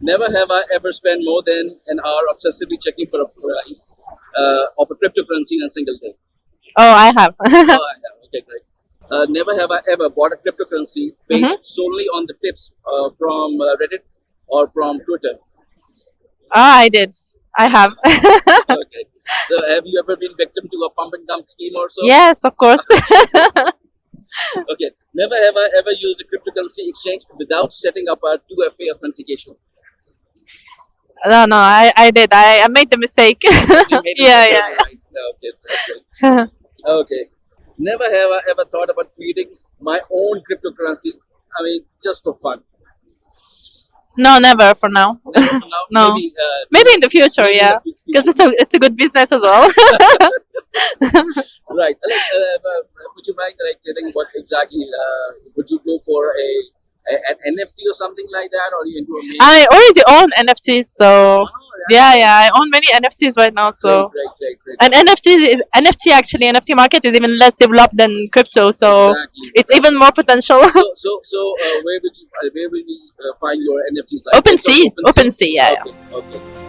Never have I ever spent more than an hour obsessively checking for a price of a cryptocurrency in a single day. Oh, I have. Oh, I have. Okay, great. Never have I ever bought a cryptocurrency based solely on the tips from Reddit or from Twitter. I did. I have. Okay. So, have you ever been victim to a pump and dump scheme or so? Yes, of course. Okay. Never have I ever used a cryptocurrency exchange without setting up a 2FA authentication. No, I did. I made the mistake. You made it Yeah, okay, yeah. right. Okay, great. Okay. Never have I ever thought about creating my own cryptocurrency. I mean, just for fun. No, never for now. Never for now. No. Maybe, Maybe in the future, maybe in yeah, the because future. it's a good business as well. Right. Would you mind getting what exactly? Would you go for an NFT or something like that, or are you into a main? I already own NFTs, so Oh, yeah, I own many NFTs right now. So great. and NFT actually NFT market is even less developed than crypto, so Exactly. it's even more potential. So, where will we find your NFTs? Like OpenSea, OpenSea? OpenSea, yeah. Okay.